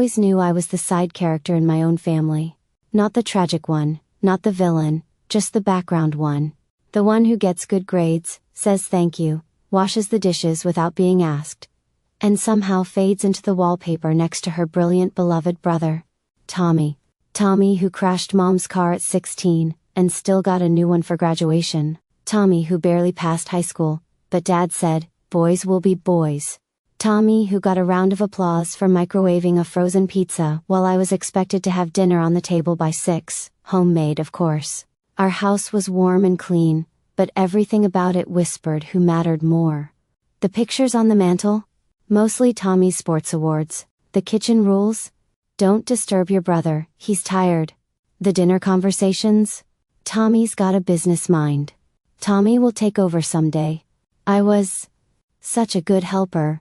always knew I was the side character in my own family. Not the tragic one, not the villain, just the background one. The one who gets good grades, says thank you, washes the dishes without being asked, and somehow fades into the wallpaper next to her brilliant beloved brother. Tommy. Tommy who crashed mom's car at 16, and still got a new one for graduation. Tommy who barely passed high school, but dad said, boys will be boys. Tommy who got a round of applause for microwaving a frozen pizza while I was expected to have dinner on the table by 6, homemade of course. Our house was warm and clean, but everything about it whispered who mattered more. The pictures on the mantle? Mostly Tommy's sports awards. The kitchen rules? Don't disturb your brother, he's tired. The dinner conversations? Tommy's got a business mind. Tommy will take over someday. I was such a good helper.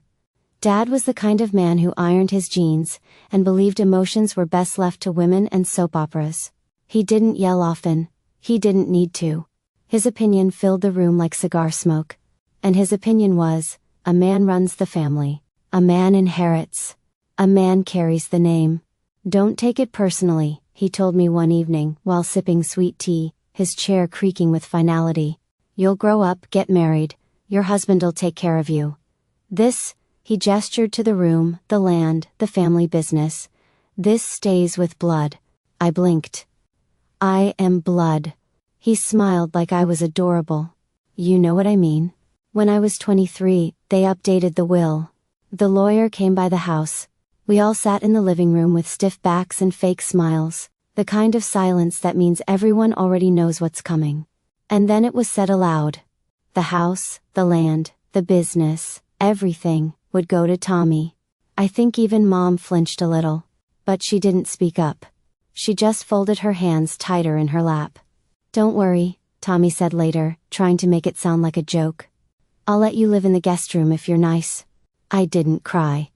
Dad was the kind of man who ironed his jeans, and believed emotions were best left to women and soap operas. He didn't yell often. He didn't need to. His opinion filled the room like cigar smoke. And his opinion was, a man runs the family. A man inherits. A man carries the name. Don't take it personally, he told me one evening while sipping sweet tea, his chair creaking with finality. You'll grow up, get married. Your husband'll take care of you. This, he gestured to the room, the land, the family business. This stays with blood. I blinked. I am blood. He smiled like I was adorable. You know what I mean? When I was 23, they updated the will. The lawyer came by the house. We all sat in the living room with stiff backs and fake smiles, the kind of silence that means everyone already knows what's coming. And then it was said aloud. The house, the land, the business, everything, would go to Tommy. I think even Mom flinched a little. But she didn't speak up. She just folded her hands tighter in her lap. Don't worry, Tommy said later, trying to make it sound like a joke. I'll let you live in the guest room if you're nice. I didn't cry.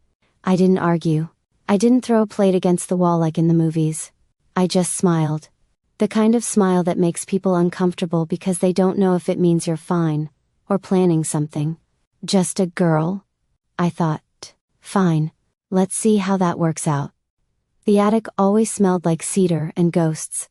I didn't argue. I didn't throw a plate against the wall like in the movies. I just smiled. The kind of smile that makes people uncomfortable because they don't know if it means you're fine, or planning something. Just a girl? I thought. Fine. Let's see how that works out. The attic always smelled like cedar and ghosts.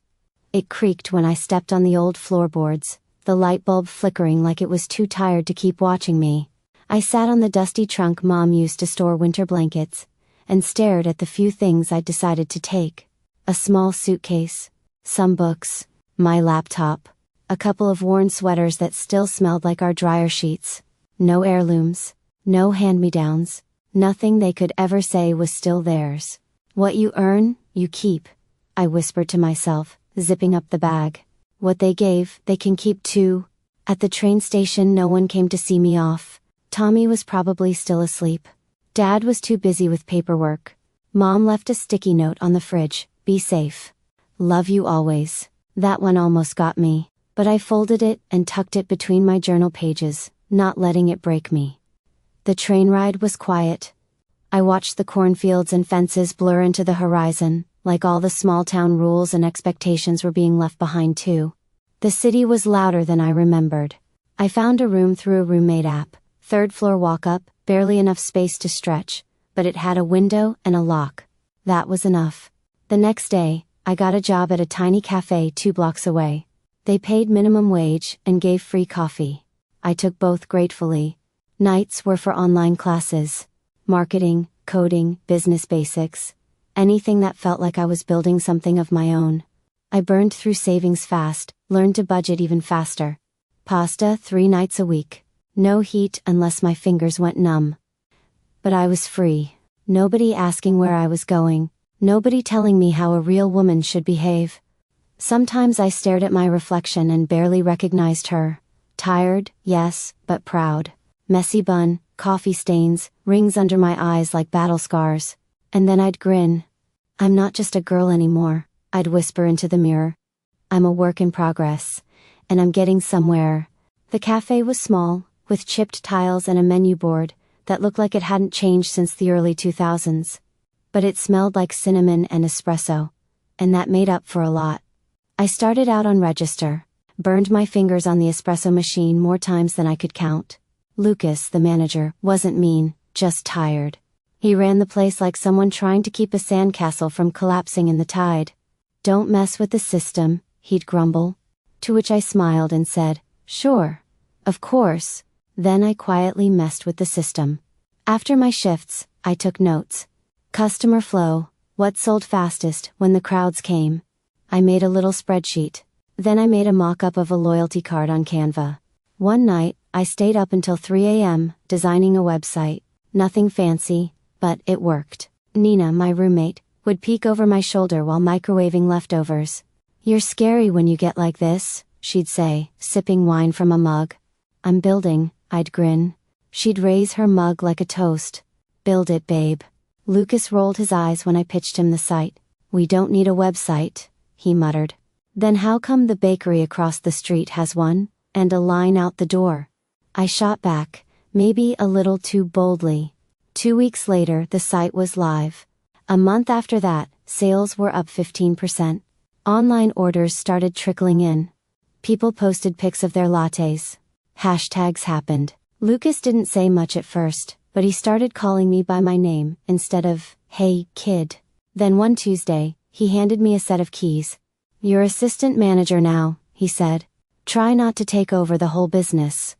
It creaked when I stepped on the old floorboards, the light bulb flickering like it was too tired to keep watching me. I sat on the dusty trunk Mom used to store winter blankets, and stared at the few things I'd decided to take. A small suitcase, some books, my laptop, a couple of worn sweaters that still smelled like our dryer sheets. No heirlooms, no hand-me-downs, nothing they could ever say was still theirs. What you earn, you keep, I whispered to myself, zipping up the bag. What they gave, they can keep too. At the train station no one came to see me off. Tommy was probably still asleep. Dad was too busy with paperwork. Mom left a sticky note on the fridge, be safe. Love you always. That one almost got me, but I folded it and tucked it between my journal pages, not letting it break me. The train ride was quiet. I watched the cornfields and fences blur into the horizon, like all the small-town rules and expectations were being left behind too. The city was louder than I remembered. I found a room through a roommate app, third-floor walk-up, barely enough space to stretch, but it had a window and a lock. That was enough. The next day, I got a job at a tiny cafe 2 blocks away. They paid minimum wage and gave free coffee. I took both gratefully. Nights were for online classes. Marketing, coding, business basics. Anything that felt like I was building something of my own. I burned through savings fast, learned to budget even faster. Pasta 3 nights a week. No heat unless my fingers went numb. But I was free. Nobody asking where I was going. Nobody telling me how a real woman should behave. Sometimes I stared at my reflection and barely recognized her. Tired, yes, but proud. Messy bun, coffee stains, rings under my eyes like battle scars. And then I'd grin. I'm not just a girl anymore, I'd whisper into the mirror. I'm a work in progress. And I'm getting somewhere. The cafe was small, with chipped tiles and a menu board that looked like it hadn't changed since the early 2000s. But it smelled like cinnamon and espresso. And that made up for a lot. I started out on register. Burned my fingers on the espresso machine more times than I could count. Lucas, the manager, wasn't mean, just tired. He ran the place like someone trying to keep a sandcastle from collapsing in the tide. "Don't mess with the system," he'd grumble. To which I smiled and said, "Sure. Of course." Then I quietly messed with the system. After my shifts, I took notes. Customer flow, what sold fastest when the crowds came. I made a little spreadsheet. Then I made a mock-up of a loyalty card on Canva. One night, I stayed up until 3 a.m., designing a website. Nothing fancy, but it worked. Nina, my roommate, would peek over my shoulder while microwaving leftovers. "You're scary when you get like this," she'd say, sipping wine from a mug. "I'm building," I'd grin. She'd raise her mug like a toast. "Build it, babe." Lucas rolled his eyes when I pitched him the site. "We don't need a website," he muttered. "Then how come the bakery across the street has one, and a line out the door?" I shot back, maybe a little too boldly. 2 weeks later, the site was live. A month after that, sales were up 15%. Online orders started trickling in. People posted pics of their lattes. Hashtags happened. Lucas didn't say much at first, but he started calling me by my name instead of, "Hey, kid." Then one Tuesday, he handed me a set of keys. "You're assistant manager now," he said. "Try not to take over the whole business."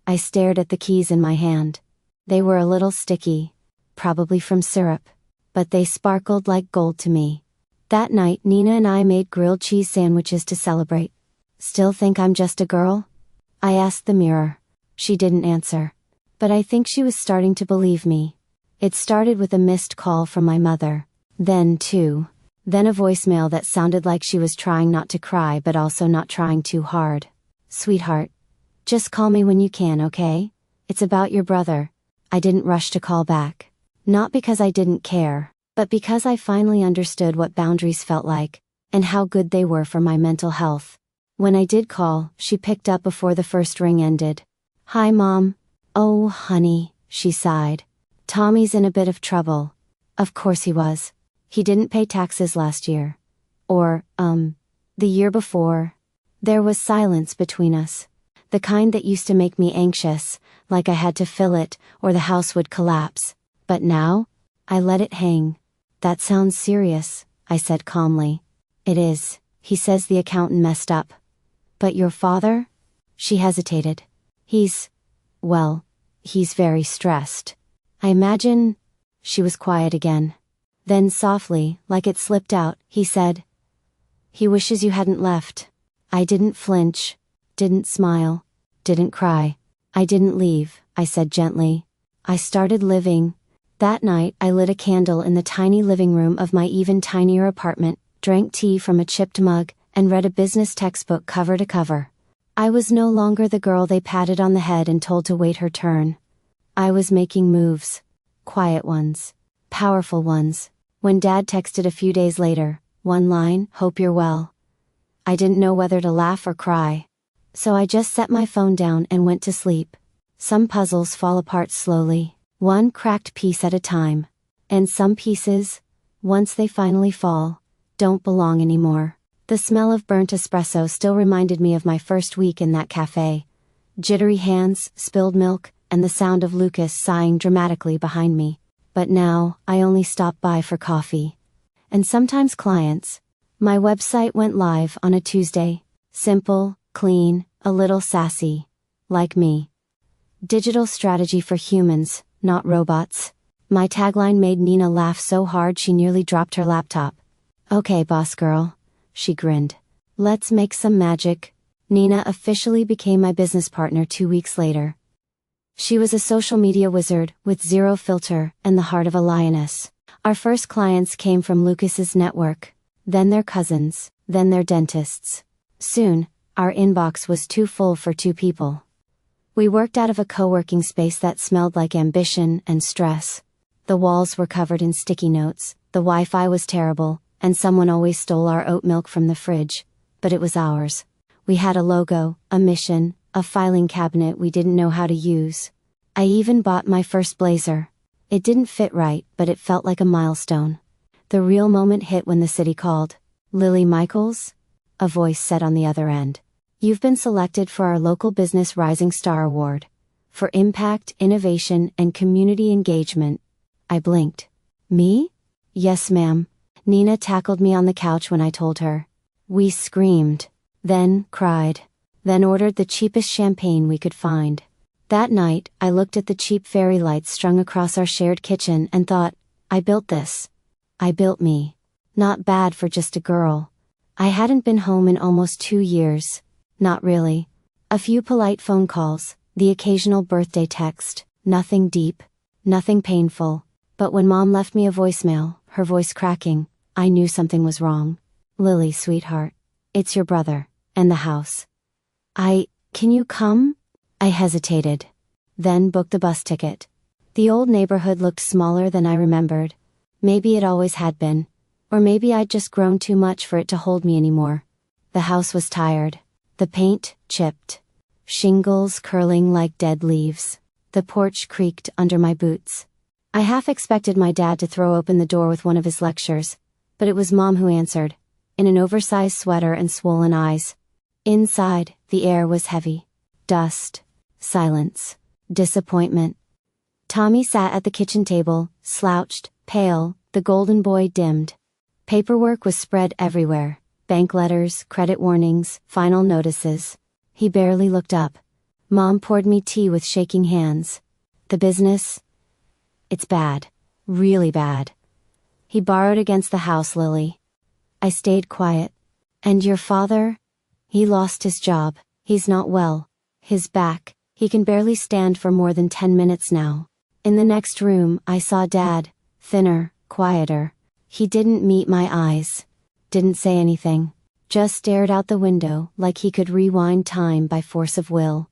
I stared at the keys in my hand. They were a little sticky. Probably from syrup. But they sparkled like gold to me. That night, Nina and I made grilled cheese sandwiches to celebrate. "Still think I'm just a girl?" I asked the mirror. She didn't answer. But I think she was starting to believe me. It started with a missed call from my mother. Then a voicemail that sounded like she was trying not to cry but also not trying too hard. "Sweetheart. Just call me when you can, okay? It's about your brother." I didn't rush to call back. Not because I didn't care, but because I finally understood what boundaries felt like, and how good they were for my mental health. When I did call, she picked up before the first ring ended. "Hi, Mom." "Oh, honey," she sighed. "Tommy's in a bit of trouble." Of course he was. He didn't pay taxes last year. Or, the year before. There was silence between us. The kind that used to make me anxious, like I had to fill it, or the house would collapse. But now, I let it hang. "That sounds serious," I said calmly. "It is. He says the accountant messed up." "But your father?" She hesitated. He's very stressed. I imagine." She was quiet again. Then softly, like it slipped out, he said, "He wishes you hadn't left." I didn't flinch, didn't smile, didn't cry. "I didn't leave," I said gently. "I started living." That night, I lit a candle in the tiny living room of my even tinier apartment, drank tea from a chipped mug, and read a business textbook cover to cover. I was no longer the girl they patted on the head and told to wait her turn. I was making moves. Quiet ones. Powerful ones. When Dad texted a few days later, one line, "Hope you're well." I didn't know whether to laugh or cry. So I just set my phone down and went to sleep. Some puzzles fall apart slowly, one cracked piece at a time. And some pieces, once they finally fall, don't belong anymore. The smell of burnt espresso still reminded me of my first week in that cafe. Jittery hands, spilled milk, and the sound of Lucas sighing dramatically behind me. But now, I only stop by for coffee. And sometimes clients. My website went live on a Tuesday. Simple, clean, a little sassy. Like me. Digital strategy for humans, not robots. My tagline made Nina laugh so hard she nearly dropped her laptop. "Okay, boss girl," she grinned. "Let's make some magic." Nina officially became my business partner 2 weeks later. She was a social media wizard with zero filter and the heart of a lioness. Our first clients came from Lucas's network, then their cousins, then their dentists. Soon, our inbox was too full for 2 people. We worked out of a co-working space that smelled like ambition and stress. The walls were covered in sticky notes, the Wi-Fi was terrible, and someone always stole our oat milk from the fridge. But it was ours. We had a logo, a mission, a filing cabinet we didn't know how to use. I even bought my first blazer. It didn't fit right, but it felt like a milestone. The real moment hit when the city called. "Lilly Michaels?" A voice said on the other end. "You've been selected for our local business Rising Star Award. For impact, innovation, and community engagement." I blinked. Me? Yes, ma'am. Nina tackled me on the couch when I told her. We screamed. Then cried. Then ordered the cheapest champagne we could find. That night, I looked at the cheap fairy lights strung across our shared kitchen and thought, I built this. I built me. Not bad for just a girl. I hadn't been home in almost 2 years. Not really. A few polite phone calls, the occasional birthday text, nothing deep, nothing painful. But when Mom left me a voicemail, her voice cracking, I knew something was wrong. Lilly, sweetheart. It's your brother. And the house. Can you come? I hesitated. Then booked the bus ticket. The old neighborhood looked smaller than I remembered. Maybe it always had been. Or maybe I'd just grown too much for it to hold me anymore. The house was tired. The paint, chipped. Shingles curling like dead leaves. The porch creaked under my boots. I half expected my dad to throw open the door with one of his lectures, but it was Mom who answered, in an oversized sweater and swollen eyes. Inside, the air was heavy. Dust. Silence. Disappointment. Tommy sat at the kitchen table, slouched, pale, the golden boy dimmed. Paperwork was spread everywhere. Bank letters, credit warnings, final notices. He barely looked up. Mom poured me tea with shaking hands. The business? It's bad. Really bad. He borrowed against the house, Lilly. I stayed quiet. And your father? He lost his job. He's not well. His back. He can barely stand for more than 10 minutes now. In the next room, I saw Dad. Thinner, quieter. He didn't meet my eyes. Didn't say anything. Just stared out the window like he could rewind time by force of will.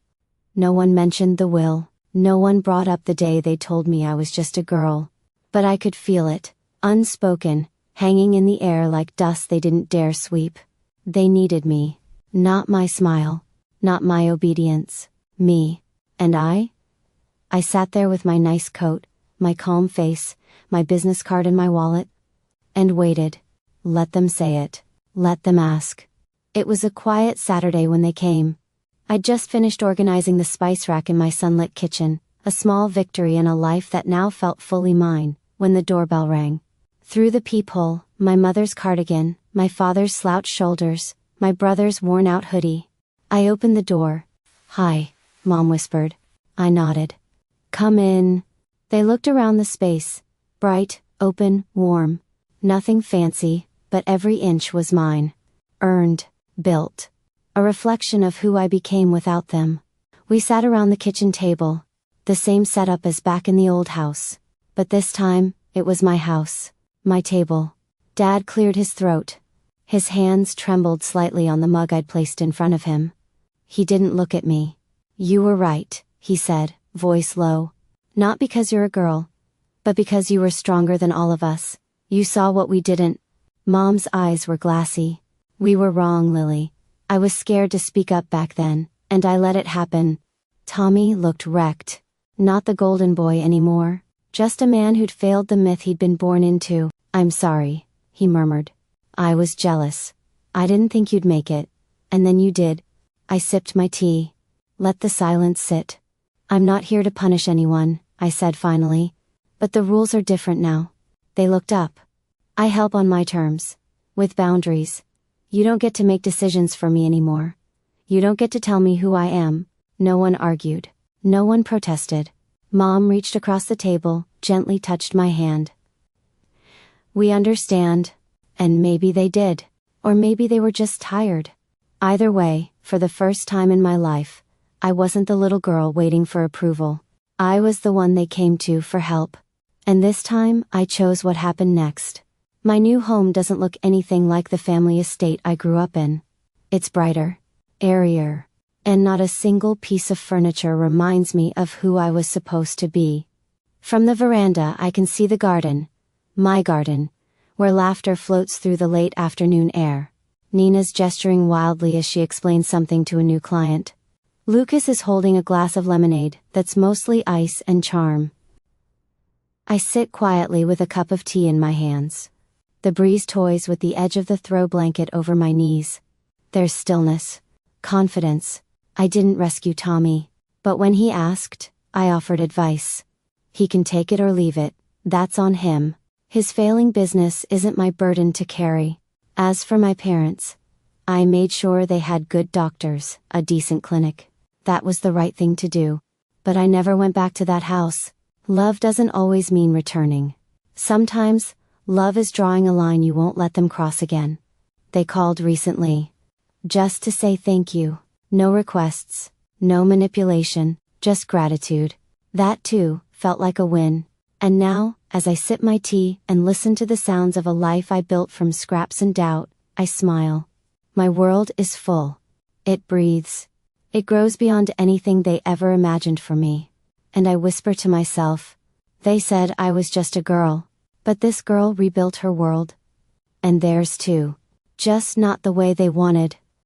No one mentioned the will. No one brought up the day they told me I was just a girl. But I could feel it. Unspoken. Hanging in the air like dust they didn't dare sweep. They needed me. Not my smile. Not my obedience. Me. And I? I sat there with my nice coat, my calm face, my business card in my wallet. And waited. Let them say it. Let them ask. It was a quiet Saturday when they came. I'd just finished organizing the spice rack in my sunlit kitchen, a small victory in a life that now felt fully mine, when the doorbell rang. Through the peephole, my mother's cardigan, my father's slouched shoulders, my brother's worn-out hoodie. I opened the door. Hi, Mom whispered. I nodded. Come in. They looked around the space. Bright, open, warm. Nothing fancy, but every inch was mine. Earned, built. A reflection of who I became without them. We sat around the kitchen table. The same setup as back in the old house. But this time, it was my house. My table. Dad cleared his throat. His hands trembled slightly on the mug I'd placed in front of him. He didn't look at me. You were right, he said, voice low. Not because you're a girl. But because you were stronger than all of us. You saw what we didn't. Mom's eyes were glassy. We were wrong, Lilly. I was scared to speak up back then, and I let it happen. Tommy looked wrecked. Not the golden boy anymore. Just a man who'd failed the myth he'd been born into. I'm sorry, he murmured. I was jealous. I didn't think you'd make it. And then you did. I sipped my tea. Let the silence sit. I'm not here to punish anyone, I said finally. But the rules are different now. They looked up. I help on my terms. With boundaries. You don't get to make decisions for me anymore. You don't get to tell me who I am. No one argued. No one protested. Mom reached across the table, gently touched my hand. We understand. And maybe they did. Or maybe they were just tired. Either way, for the first time in my life, I wasn't the little girl waiting for approval. I was the one they came to for help. And this time, I chose what happened next. My new home doesn't look anything like the family estate I grew up in. It's brighter. Airier. And not a single piece of furniture reminds me of who I was supposed to be. From the veranda I can see the garden. My garden. Where laughter floats through the late afternoon air. Nina's gesturing wildly as she explains something to a new client. Lucas is holding a glass of lemonade that's mostly ice and charm. I sit quietly with a cup of tea in my hands. The breeze toys with the edge of the throw blanket over my knees. There's stillness. Confidence. I didn't rescue Tommy. But when he asked, I offered advice. He can take it or leave it. That's on him. His failing business isn't my burden to carry. As for my parents, I made sure they had good doctors, a decent clinic. That was the right thing to do. But I never went back to that house. Love doesn't always mean returning. Sometimes, love is drawing a line you won't let them cross again. They called recently. Just to say thank you. No requests, no manipulation, just gratitude. That too, felt like a win. And now, as I sip my tea and listen to the sounds of a life I built from scraps and doubt, I smile. My world is full. It breathes. It grows beyond anything they ever imagined for me. And I whisper to myself, they said I was just a girl, but this girl rebuilt her world. And theirs too. Just not the way they wanted.